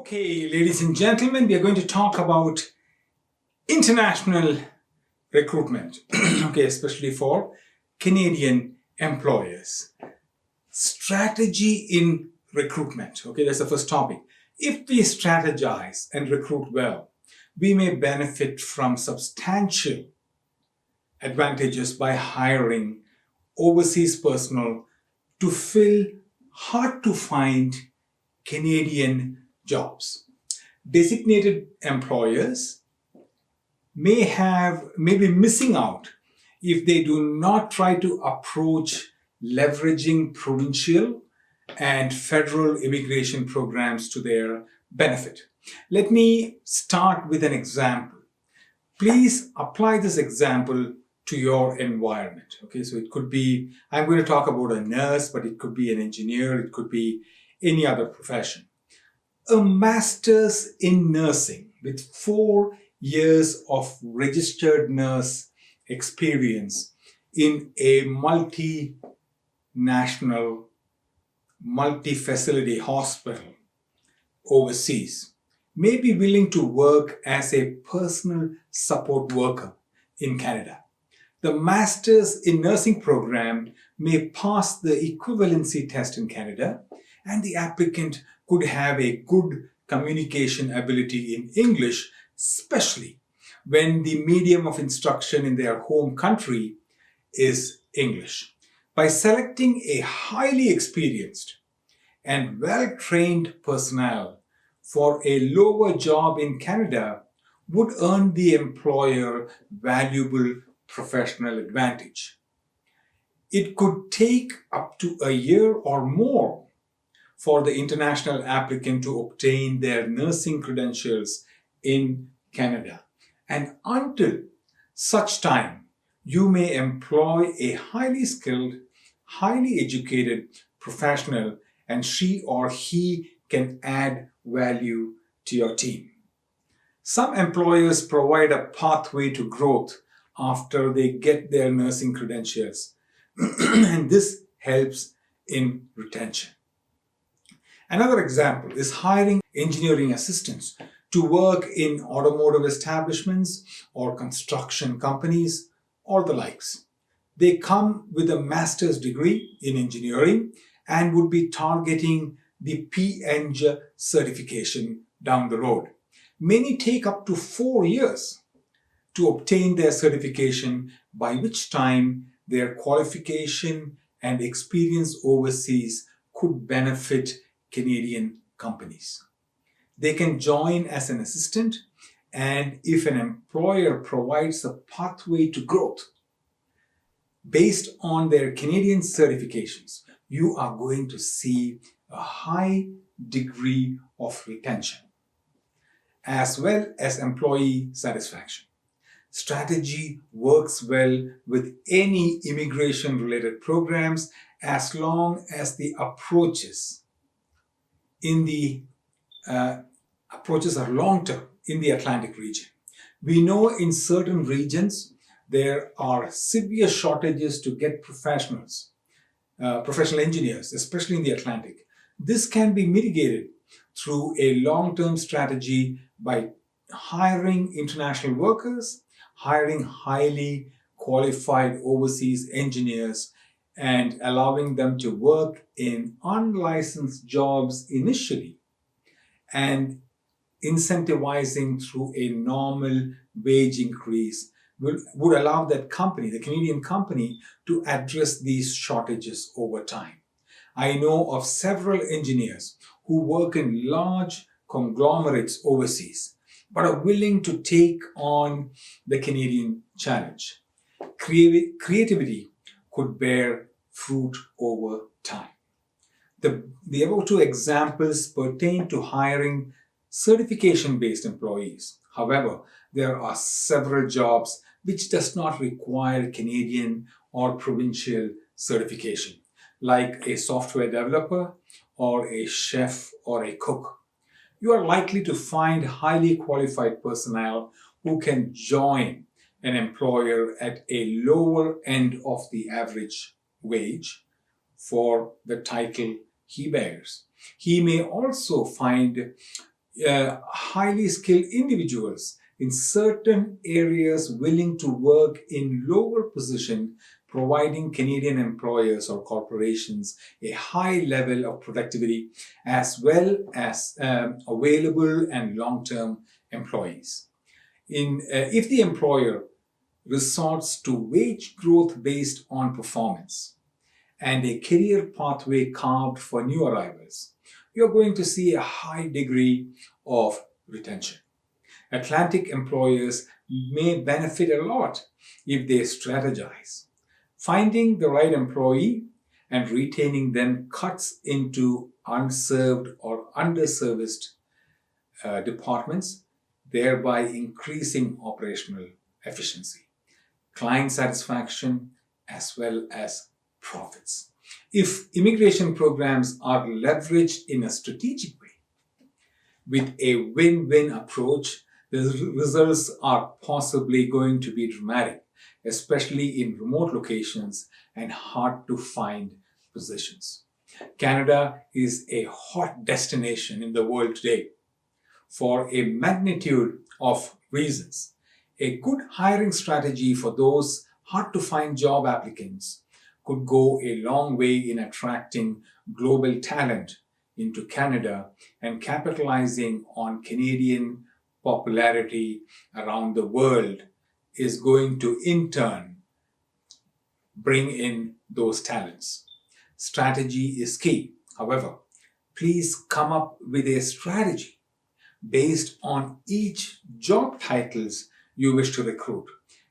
Okay, ladies and gentlemen, we are going to talk about international recruitment, okay, especially for Canadian employers. Strategy in recruitment, okay, that's the first topic. If we strategize and recruit well, we may benefit from substantial advantages by hiring overseas personnel to fill hard to find Canadian jobs. Designated employers may be missing out if they do not try to approach leveraging provincial and federal immigration programs to their benefit. Let me start with an example. Please apply this example to your environment. Okay, so it could be, I'm going to talk about a nurse, but it could be an engineer, it could be any other profession. A master's in nursing with 4 years of registered nurse experience in a multinational, multi-facility hospital overseas may be willing to work as a personal support worker in Canada. The Master's in Nursing program may pass the equivalency test in Canada, and the applicant could have a good communication ability in English, especially when the medium of instruction in their home country is English. By selecting a highly experienced and well-trained personnel for a lower job in Canada would earn the employer valuable professional advantage. It could take up to a year or more for the international applicant to obtain their nursing credentials in Canada. And until such time, you may employ a highly skilled, highly educated professional, and she or he can add value to your team. Some employers provide a pathway to growth after they get their nursing credentials, and this helps in retention. Another example is hiring engineering assistants to work in automotive establishments or construction companies or the likes. They come with a master's degree in engineering and would be targeting the PEng certification down the road. Many take up to 4 years to obtain their certification, by which time their qualification and experience overseas could benefit Canadian companies. They can join as an assistant, and if an employer provides a pathway to growth based on their Canadian certifications, you are going to see a high degree of retention as well as employee satisfaction. Strategy works well with any immigration-related programs as long as the approaches are long-term in the Atlantic region. We know in certain regions there are severe shortages to get professional engineers, especially in the Atlantic. This can be mitigated through a long-term strategy by hiring international workers, hiring highly qualified overseas engineers, and allowing them to work in unlicensed jobs initially, and incentivizing through a normal wage increase would allow that company, the Canadian company, to address these shortages over time. I know of several engineers who work in large conglomerates overseas, but are willing to take on the Canadian challenge. Creativity could bear fruit over time. The above 2 examples pertain to hiring certification-based employees. However, there are several jobs which does not require Canadian or provincial certification, like a software developer or a chef or a cook. You are likely to find highly qualified personnel who can join an employer at a lower end of the average wage for the title he bears. He may also find highly skilled individuals in certain areas willing to work in lower position, providing Canadian employers or corporations a high level of productivity as well as available and long-term employees. If the employer resorts to wage growth based on performance and a career pathway carved for new arrivals, you're going to see a high degree of retention. Atlantic employers may benefit a lot if they strategize. Finding the right employee and retaining them cuts into unserved or underserviced departments, thereby increasing operational efficiency, client satisfaction, as well as profits. If immigration programs are leveraged in a strategic way, with a win-win approach, the results are possibly going to be dramatic, especially in remote locations and hard to find positions. Canada is a hot destination in the world today for a magnitude of reasons. A good hiring strategy for those hard to find job applicants could go a long way in attracting global talent into Canada and capitalizing on Canadian popularity around the world is going to in turn bring in those talents. Strategy is key. However, please come up with a strategy based on each job titles you wish to recruit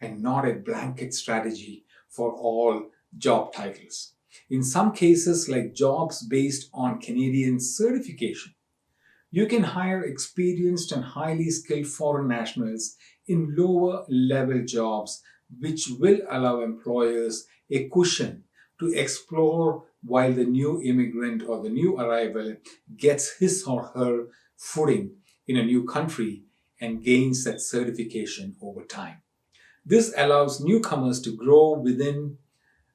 and not a blanket strategy for all job titles. In some cases, like jobs based on Canadian certification, you can hire experienced and highly skilled foreign nationals in lower level jobs, which will allow employers a cushion to explore while the new immigrant or the new arrival gets his or her footing in a new country and gains that certification over time. This allows newcomers to grow within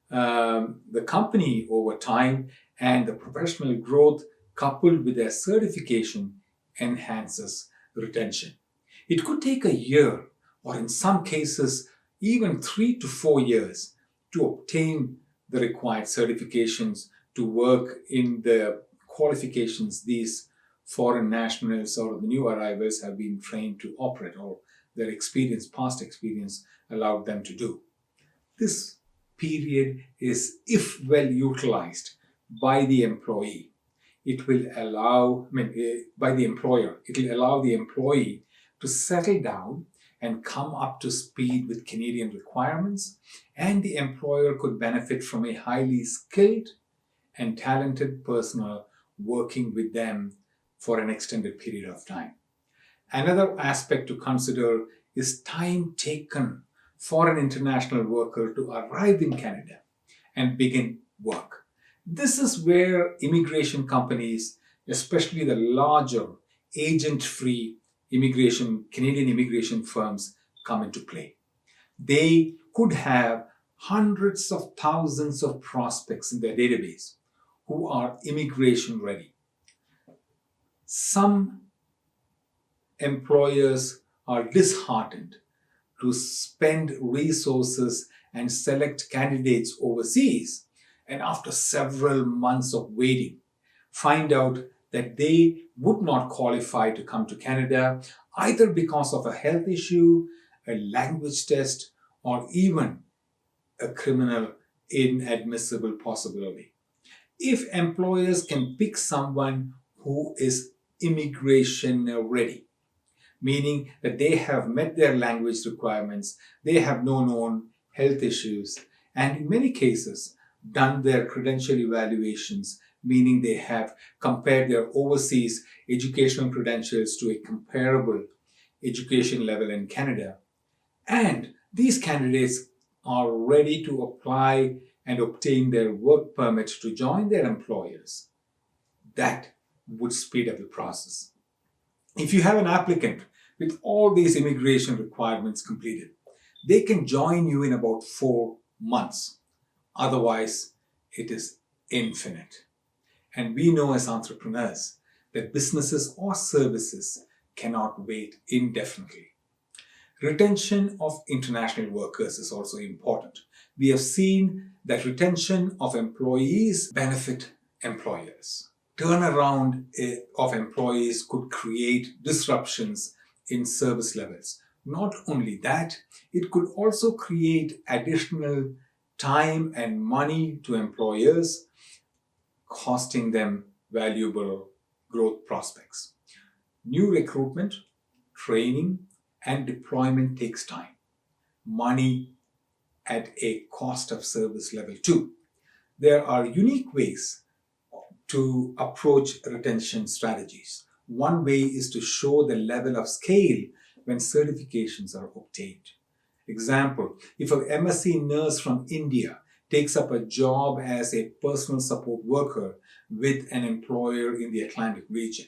the company over time, and the professional growth coupled with their certification enhances retention. It could take a year, or in some cases, even 3 to 4 years to obtain the required certifications to work in the qualifications these foreign nationals or the new arrivals have been trained to operate, or their experience, past experience, allowed them to do. This period is, if well utilized by the employee, it will allow, by the employer, it will allow the employee to settle down and come up to speed with Canadian requirements, and the employer could benefit from a highly skilled and talented personnel working with them for an extended period of time. Another aspect to consider is time taken for an international worker to arrive in Canada and begin work. This is where immigration companies, especially the larger agent-free Canadian immigration firms, come into play. They could have hundreds of thousands of prospects in their database who are immigration ready. Some employers are disheartened to spend resources and select candidates overseas, and after several months of waiting, find out that they would not qualify to come to Canada either because of a health issue, a language test, or even a criminal inadmissible possibility. If employers can pick someone who is immigration ready, meaning that they have met their language requirements, they have no known health issues, and in many cases done their credential evaluations, meaning they have compared their overseas educational credentials to a comparable education level in Canada, and these candidates are ready to apply and obtain their work permit to join their employers, that would speed up the process. If you have an applicant with all these immigration requirements completed, they can join you in about 4 months. Otherwise, it is infinite. And we know as entrepreneurs that businesses or services cannot wait indefinitely. Retention of international workers is also important. We have seen that retention of employees benefit employers. Turnaround of employees could create disruptions in service levels. Not only that, it could also create additional time and money to employers, costing them valuable growth prospects. New recruitment, training, and deployment takes time, money at a cost of service level too. There are unique ways to approach retention strategies. One way is to show the level of scale when certifications are obtained. Example, if an MSc nurse from India takes up a job as a personal support worker with an employer in the Atlantic region,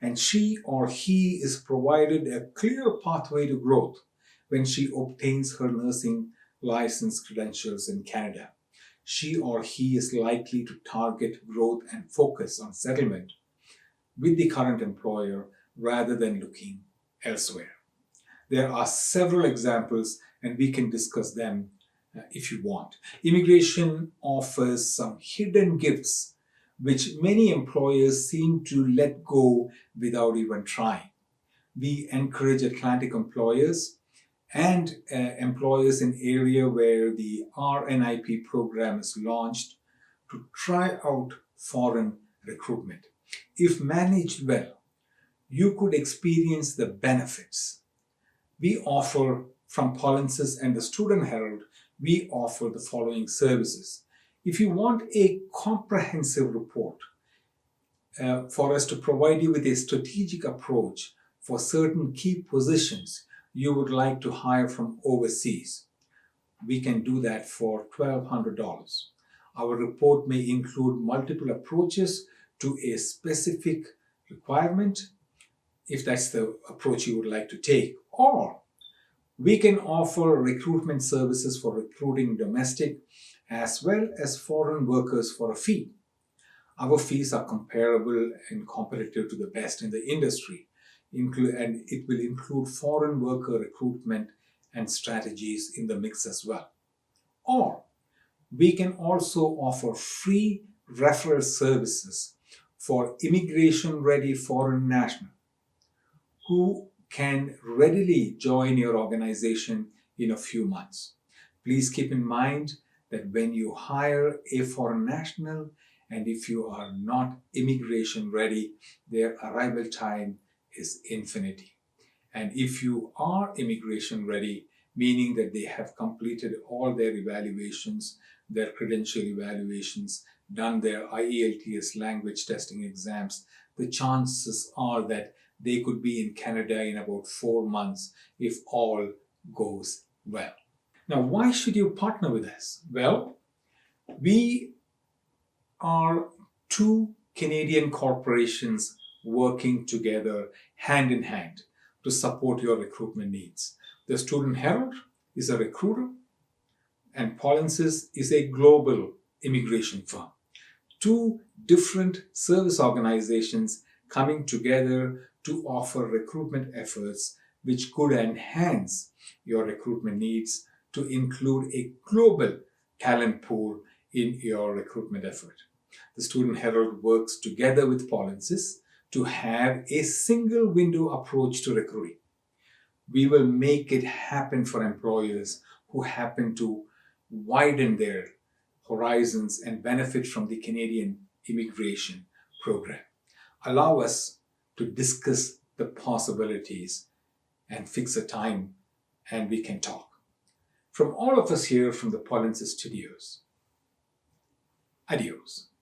and she or he is provided a clear pathway to growth when she obtains her nursing license credentials in Canada, she or he is likely to target growth and focus on settlement with the current employer rather than looking elsewhere. There are several examples and we can discuss them if you want. Immigration offers some hidden gifts which many employers seem to let go without even trying. We encourage Atlantic employers and employers in area where the RNIP program is launched to try out foreign recruitment. If managed well, you could experience the benefits. We offer from Polinsys and the Student Herald, we offer the following services. If you want a comprehensive report for us to provide you with a strategic approach for certain key positions you would like to hire from overseas, we can do that for $1,200. Our report may include multiple approaches to a specific requirement, if that's the approach you would like to take, or we can offer recruitment services for recruiting domestic as well as foreign workers for a fee. Our fees are comparable and competitive to the best in the industry, and it will include foreign worker recruitment and strategies in the mix as well. Or we can also offer free referral services for immigration-ready foreign nationals who can readily join your organization in a few months. Please keep in mind that when you hire a foreign national and if you are not immigration ready, their arrival time is infinity. And if you are immigration ready, meaning that they have completed all their evaluations, their credential evaluations, done their IELTS language testing exams, the chances are that they could be in Canada in about 4 months if all goes well. Now, why should you partner with us? Well, we are two Canadian corporations working together hand in hand to support your recruitment needs. The Student Herald is a recruiter and Polinsys is a global immigration firm. Two different service organizations coming together to offer recruitment efforts which could enhance your recruitment needs to include a global talent pool in your recruitment effort. The Student Herald works together with Polinsys to have a single window approach to recruiting. We will make it happen for employers who happen to widen their horizons and benefit from the Canadian immigration program. Allow us to discuss the possibilities and fix a time and we can talk. From all of us here from the Polinsys studios, adios.